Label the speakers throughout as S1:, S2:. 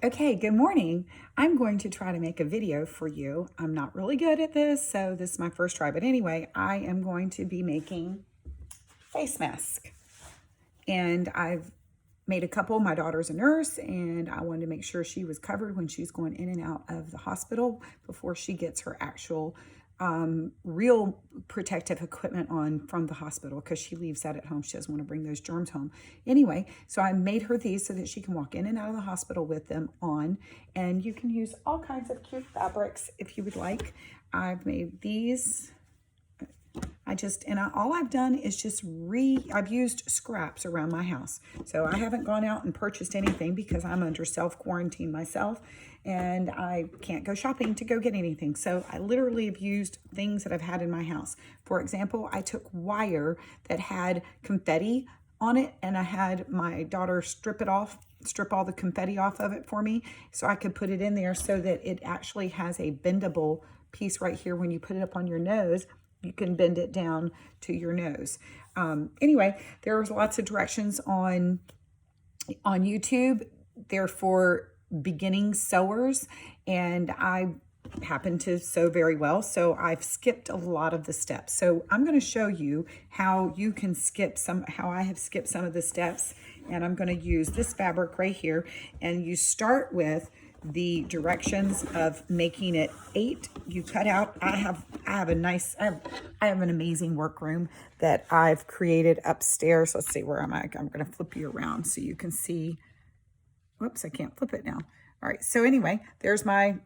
S1: Okay, good morning. I'm going to try to make a video for you. I'm not really good at this, so this is my first try. But anyway, I am going to be making face mask. And I've made a couple. My daughter's a nurse, and I wanted to make sure she was covered when she's going in and out of the hospital before she gets her actual real protective equipment on from the hospital, because she leaves that at home. She doesn't want to bring those germs home. Anyway, so I made her these so that she can walk in and out of the hospital with them on. And you can use all kinds of cute fabrics if you would like. I've made these. All I've done is I've used scraps around my house. So I haven't gone out and purchased anything because I'm under self-quarantine myself and I can't go shopping to go get anything. So I literally have used things that I've had in my house. For example, I took wire that had confetti on it and I had my daughter strip all the confetti off of it for me so I could put it in there so that it actually has a bendable piece right here. When you put it up on your nose, you can bend it down to your nose. Anyway, there's lots of directions on YouTube. They're for beginning sewers, and I happen to sew very well, so I've skipped a lot of the steps. So I'm going to show you how you can how I have skipped some of the steps, and I'm going to use this fabric right here. And you start with the directions of making it 8. You cut out. I have an amazing workroom that I've created upstairs. Let's see, where am I? I'm going to flip you around so you can see. Whoops, I can't flip it now. All right, so anyway, there's my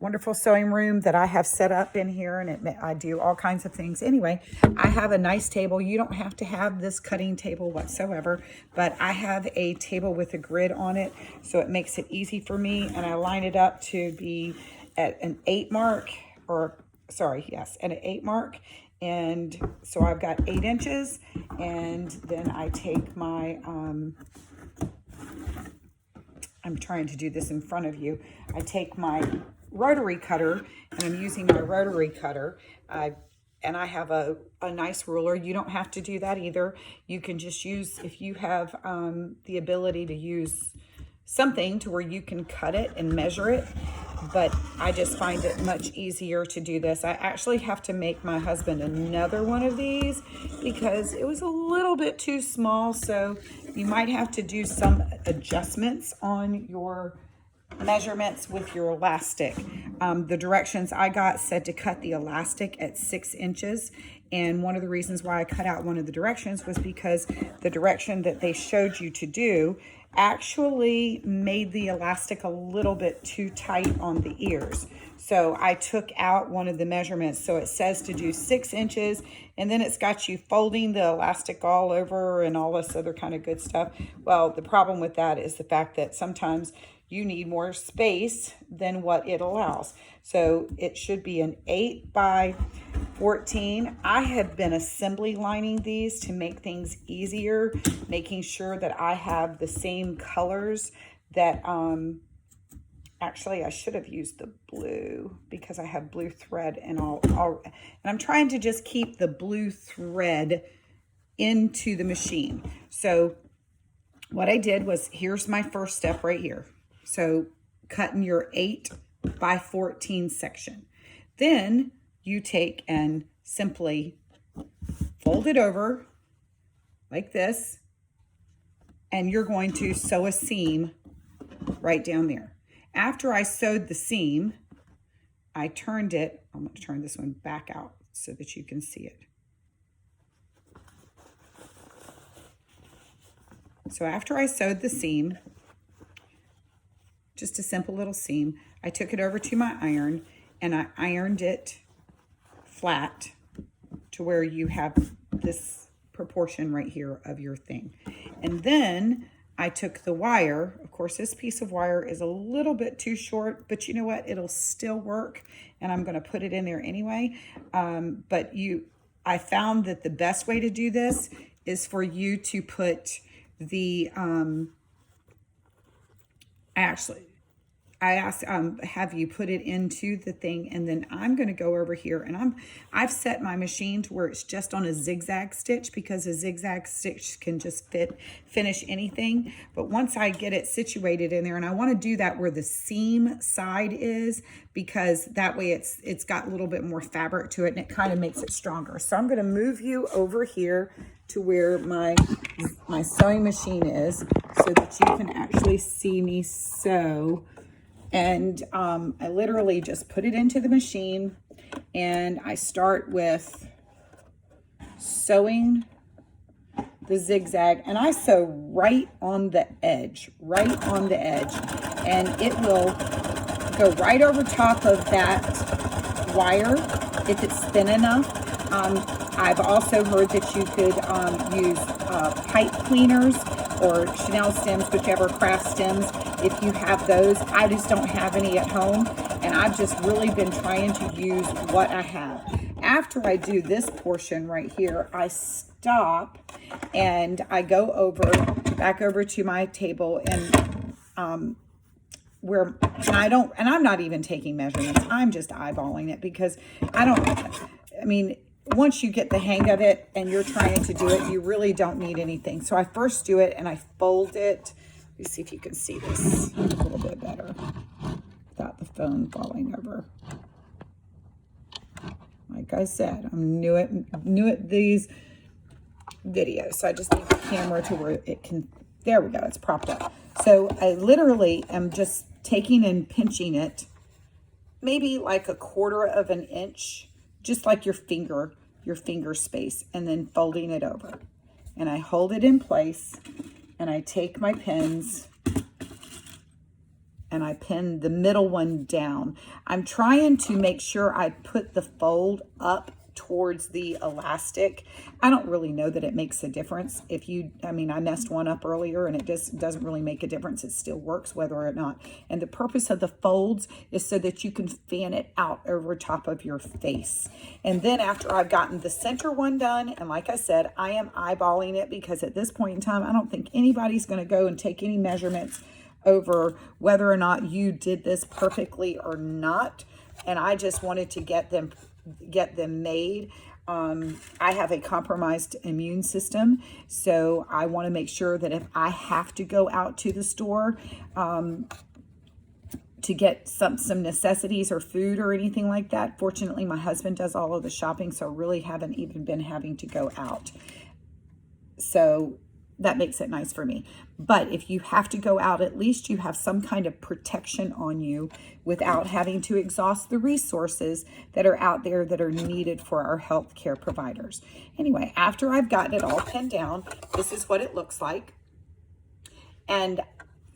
S1: wonderful sewing room that I have set up in here, and I do all kinds of things. Anyway, I have a nice table. You don't have to have this cutting table whatsoever, but I have a table with a grid on it, so it makes it easy for me, and I line it up to be at an 8 mark, at an 8 mark. And so I've got 8 inches, and then I take my, I'm trying to do this in front of you. I take my rotary cutter, and I'm using my rotary cutter. And I have a nice ruler. You don't have to do that either. You can just use, if you have the ability to use something to where you can cut it and measure it. But I just find it much easier to do this. I actually have to make my husband another one of these because it was a little bit too small. So you might have to do some adjustments on your measurements with your elastic. The directions I got said to cut the elastic at 6 inches. And one of the reasons why I cut out one of the directions was because the direction that they showed you to do actually made the elastic a little bit too tight on the ears. So I took out one of the measurements. So it says to do 6 inches, and then it's got you folding the elastic all over and all this other kind of good stuff. Well, the problem with that is the fact that sometimes you need more space than what it allows. So it should be an 8 by 14. I have been assembly lining these to make things easier, making sure that I have the same colors that, actually I should have used the blue because I have blue thread and and I'm trying to just keep the blue thread into the machine. So what I did was, here's my first step right here. So cutting your 8 by 14 section. Then you take and simply fold it over like this, and you're going to sew a seam right down there. After I sewed the seam, I turned it. I'm going to turn this one back out so that you can see it. So after I sewed the seam, just a simple little seam, I took it over to my iron and I ironed it flat to where you have this proportion right here of your thing. And then I took the wire. Of course, this piece of wire is a little bit too short, but you know what? It'll still work, and I'm going to put it in there anyway. I found that the best way to do this is for you to put the, have you put it into the thing, and then I'm going to go over here, and I've set my machine to where it's just on a zigzag stitch, because a zigzag stitch can just finish anything. But once I get it situated in there, and I want to do that where the seam side is, because that way it's got a little bit more fabric to it, and it kind of makes it stronger. So I'm going to move you over here to where my sewing machine is, so that you can actually see me sew. And I literally just put it into the machine, and I start with sewing the zigzag, and I sew right on the edge, and it will go right over top of that wire if it's thin enough. I've also heard that you could use pipe cleaners or Chanel stems, whichever craft stems, if you have those. I just don't have any at home, and I've just really been trying to use what I have. After I do this portion right here, I stop and I go back over to my table, and I'm not even taking measurements. I'm just eyeballing it, because once you get the hang of it and you're trying to do it, you really don't need anything. So I first do it and I fold it. Let me see if you can see this a little bit better without the phone falling over. Like I said, I'm new at these videos, so I just need the camera to where it can, there we go, it's propped up. So I literally am just taking and pinching it, maybe like 1/4 of an inch, just like your finger space, and then folding it over. And I hold it in place, and I take my pins and I pin the middle one down. I'm trying to make sure I put the fold up towards the elastic. I don't really know that it makes a difference. I messed one up earlier, and it just doesn't really make a difference. It still works whether or not. And the purpose of the folds is so that you can fan it out over top of your face. And then after I've gotten the center one done, and like I said, I am eyeballing it, because at this point in time, I don't think anybody's going to go and take any measurements over whether or not you did this perfectly or not. And I just wanted to get them made. I have a compromised immune system, so I want to make sure that if I have to go out to the store to get some necessities or food or anything like that, fortunately my husband does all of the shopping, so I really haven't even been having to go out. So that makes it nice for me. But if you have to go out, at least you have some kind of protection on you without having to exhaust the resources that are out there that are needed for our healthcare providers. Anyway, after I've gotten it all pinned down, this is what it looks like. And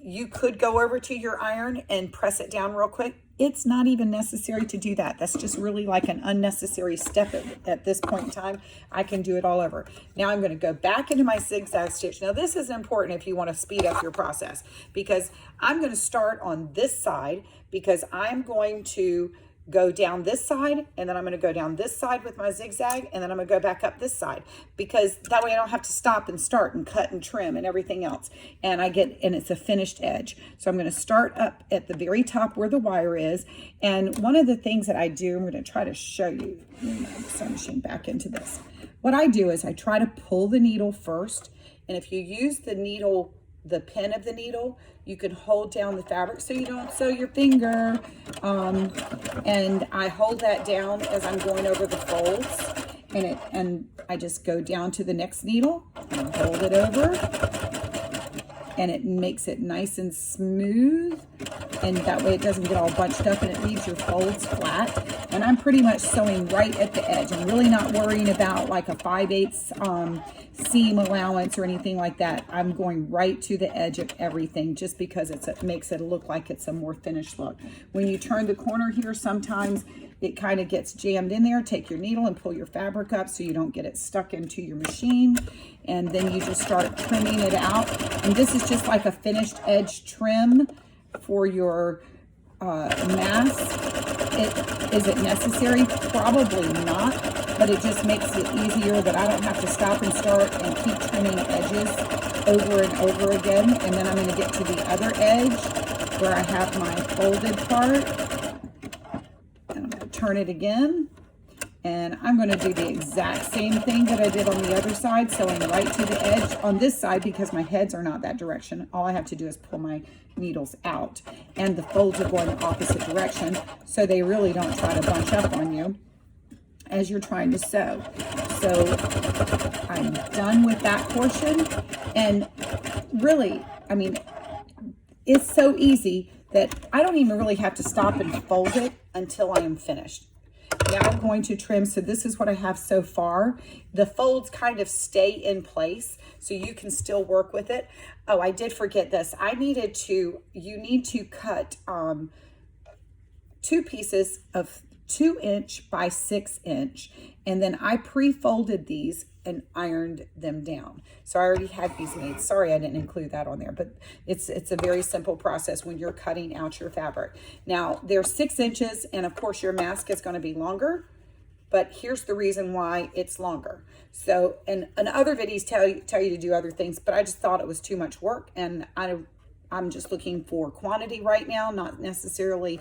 S1: you could go over to your iron and press it down real quick. It's not even necessary to do that. That's just really like an unnecessary step at this point in time. I can do it all over. Now I'm going to go back into my zigzag stitch. Now this is important if you want to speed up your process, because I'm going to start on this side, because I'm going to go down this side, and then I'm going to go down this side with my zigzag, and then I'm going to go back up this side, because that way I don't have to stop and start and cut and trim and everything else, and it's a finished edge. So I'm going to start up at the very top where the wire is. And one of the things that I do, I'm going to try to show you, my sewing machine back into this. What I do is I try to pull the needle first, and if you use the needle, the pin of the needle, you can hold down the fabric so you don't sew your finger. And I hold that down as I'm going over the folds, and I just go down to the next needle and hold it over, and it makes it nice and smooth, and that way it doesn't get all bunched up and it leaves your folds flat. And I'm pretty much sewing right at the edge. I'm really not worrying about like a 5/8 seam allowance or anything like that. I'm going right to the edge of everything, just because it makes it look like it's a more finished look. When you turn the corner here, sometimes it kind of gets jammed in there. Take your needle and pull your fabric up so you don't get it stuck into your machine. And then you just start trimming it out. And this is just like a finished edge trim for your mask. Is it necessary? Probably not, but it just makes it easier that I don't have to stop and start and keep trimming edges over and over again. And then I'm going to get to the other edge, where I have my folded part. And I'm going to turn it again. And I'm going to do the exact same thing that I did on the other side, sewing right to the edge on this side because my heads are not that direction. All I have to do is pull my needles out, and the folds are going the opposite direction, so they really don't try to bunch up on you as you're trying to sew. So I'm done with that portion. And really, I mean, it's so easy that I don't even really have to stop and fold it until I am finished. Now I'm going to trim. So this is what I have so far. The folds kind of stay in place so you can still work with it. Oh, I did forget this. You need to cut 2 pieces of 2" by 6". And then I pre-folded these and ironed them down. So I already had these made. Sorry, I didn't include that on there, but it's a very simple process when you're cutting out your fabric. Now they're 6 inches, and of course your mask is going to be longer, but here's the reason why it's longer. So, and other videos tell you to do other things, but I just thought it was too much work, and I'm just looking for quantity right now, not necessarily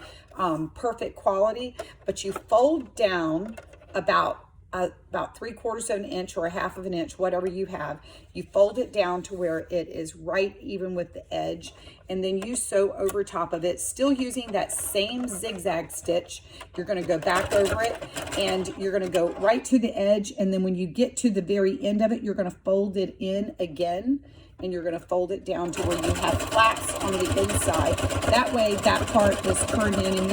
S1: perfect quality. But you fold down about 3/4 of an inch or 1/2 of an inch, whatever you have. You fold it down to where it is right even with the edge, and then you sew over top of it, still using that same zigzag stitch. You're going to go back over it, and you're going to go right to the edge, and then when you get to the very end of it, you're going to fold it in again, and you're going to fold it down to where you have flaps on the inside. That way that part is turned in, and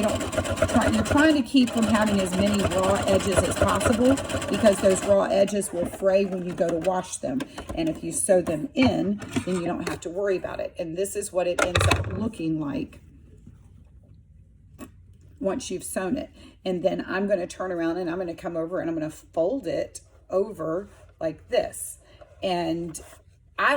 S1: you're trying to keep from having as many raw edges as possible, because those raw edges will fray when you go to wash them. And if you sew them in, then you don't have to worry about it. And this is what it ends up looking like once you've sewn it. And then I'm going to turn around and I'm going to come over and I'm going to fold it over like this. And I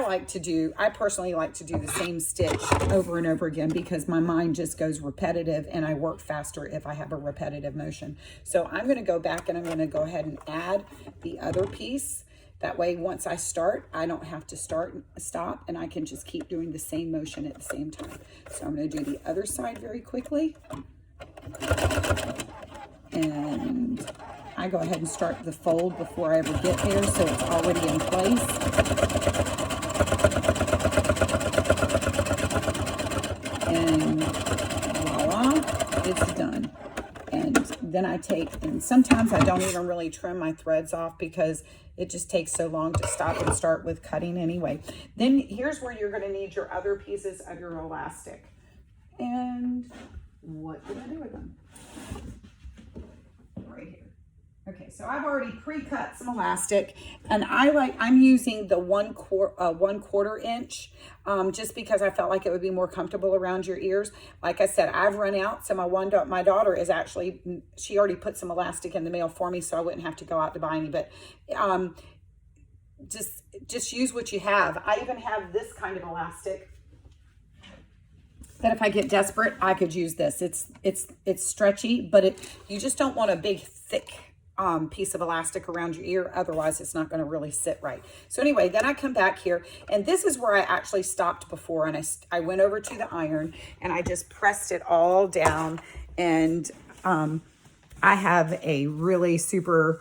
S1: personally like to do the same stitch over and over again, because my mind just goes repetitive and I work faster if I have a repetitive motion. So I'm going to go back and I'm going to go ahead and add the other piece. That way, once I start, I don't have to stop, and I can just keep doing the same motion at the same time. So I'm going to do the other side very quickly. And I go ahead and start the fold before I ever get there, so it's already in place. And voila, it's done. And then I take, and sometimes I don't even really trim my threads off because it just takes so long to stop and start with cutting anyway. Then here's where you're going to need your other pieces of your elastic. And what did I do with them? Right here. Okay, so I've already pre-cut some elastic, and I'm using the 1/4 inch, just because I felt like it would be more comfortable around your ears. Like I said, I've run out, so my daughter is actually, she already put some elastic in the mail for me, so I wouldn't have to go out to buy any. But just use what you have. I even have this kind of elastic that if I get desperate, I could use this. It's stretchy, but you just don't want a big thick piece of elastic around your ear, otherwise it's not going to really sit right. So anyway, then I come back here, and this is where I actually stopped before, and I went over to the iron and I just pressed it all down. And I have a really super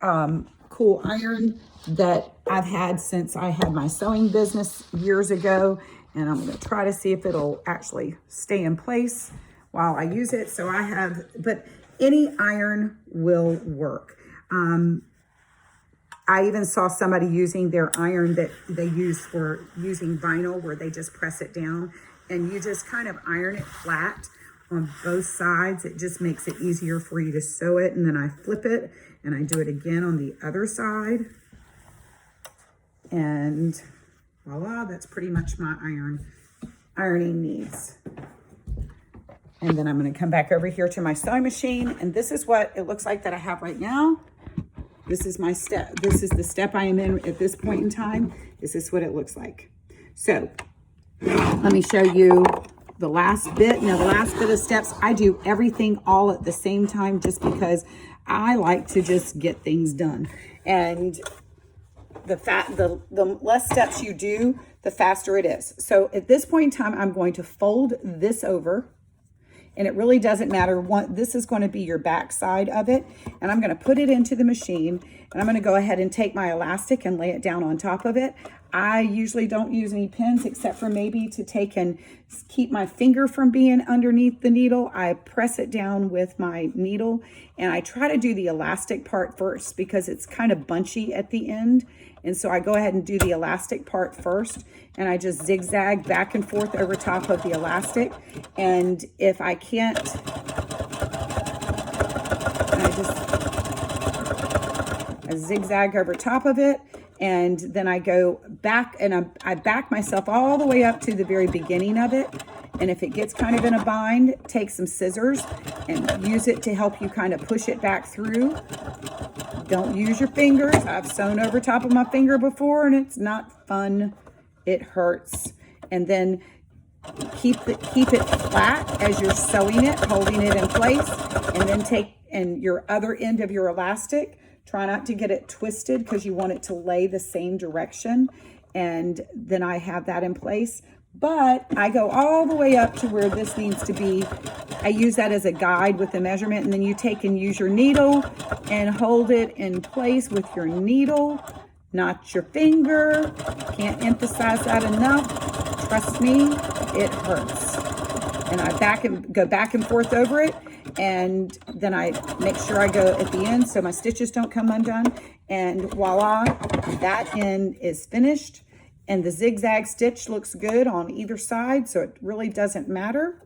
S1: cool iron that I've had since I had my sewing business years ago, and I'm going to try to see if it'll actually stay in place while I use it. So I have, but any iron will work. I even saw somebody using their iron that they use for using vinyl, where they just press it down and you just kind of iron it flat on both sides. It just makes it easier for you to sew it. And then I flip it and I do it again on the other side. And voila, that's pretty much my ironing needs. And then I'm going to come back over here to my sewing machine. And this is what it looks like that I have right now. This is my step. This is the step I am in at this point in time. This is what it looks like. So let me show you the last bit. Now, the last bit of steps, I do everything all at the same time just because I like to just get things done. And the less steps you do, the faster it is. So at this point in time, I'm going to fold this over, and it really doesn't matter what, this is going to be your back side of it. And I'm going to put it into the machine, and I'm going to go ahead and take my elastic and lay it down on top of it. I usually don't use any pins except for maybe to take and keep my finger from being underneath the needle. I press it down with my needle, and I try to do the elastic part first because it's kind of bunchy at the end. And so I go ahead and do the elastic part first, and I just zigzag back and forth over top of the elastic. And if I can't, I zigzag over top of it, and then I go back, and I back myself all the way up to the very beginning of it. And if it gets kind of in a bind, take some scissors and use it to help you kind of push it back through. Don't use your fingers. I've sewn over top of my finger before, and it's not fun. It hurts. And then keep it flat as you're sewing it, holding it in place, and then take your other end of your elastic. Try not to get it twisted because you want it to lay the same direction. And then I have that in place. But I go all the way up to where this needs to be. I use that as a guide with the measurement, and then you take and use your needle and hold it in place with your needle, not your finger. Can't emphasize that enough. Trust me, it hurts. And I go back and forth over it, and then I make sure I go at the end so my stitches don't come undone. And voila, that end is finished. And the zigzag stitch looks good on either side, so it really doesn't matter.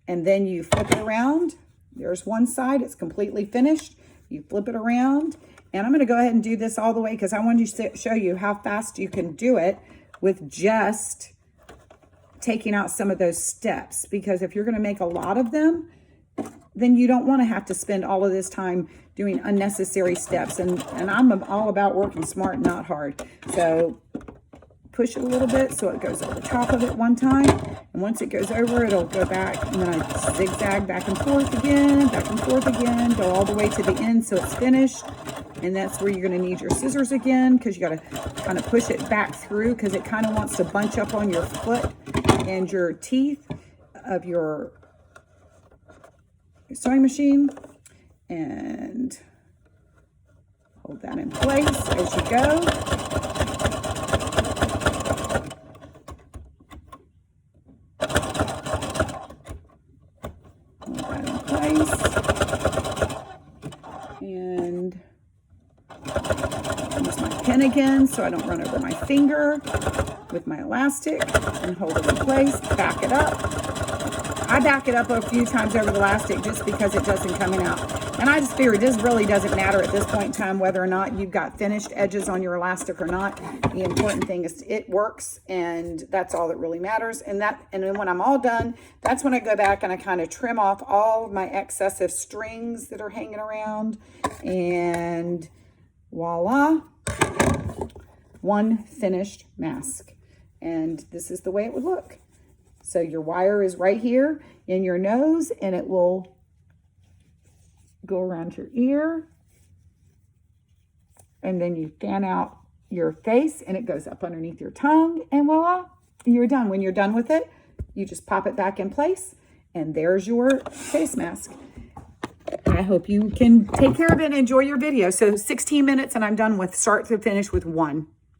S1: And then you flip it around. There's one side, it's completely finished. You flip it around, and I'm gonna go ahead and do this all the way because I wanted to show you how fast you can do it with just taking out some of those steps. Because if you're gonna make a lot of them, then you don't wanna have to spend all of this time doing unnecessary steps. And I'm all about working smart, not hard. So push it a little bit so it goes over the top of it one time. And once it goes over, it'll go back. And then I zigzag back and forth again, go all the way to the end so it's finished. And that's where you're gonna need your scissors again, because you gotta kind of push it back through because it kind of wants to bunch up on your foot and your teeth of your sewing machine. And hold that in place as you go. Hold that in place. And use my pen again so I don't run over my finger with my elastic, and hold it in place, back it up. I back it up a few times over the elastic just because it doesn't come out. And I just figure this really doesn't matter at this point in time whether or not you've got finished edges on your elastic or not. The important thing is it works, and that's all that really matters. And then when I'm all done, that's when I go back and I kind of trim off all of my excessive strings that are hanging around. And voila, one finished mask. And this is the way it would look. So your wire is right here in your nose, and it will go around your ear. And then you fan out your face, and it goes up underneath your tongue, and voila, you're done. When you're done with it, you just pop it back in place, and there's your face mask. I hope you can take care of it and enjoy your video. So 16 minutes, and I'm done with start to finish with one.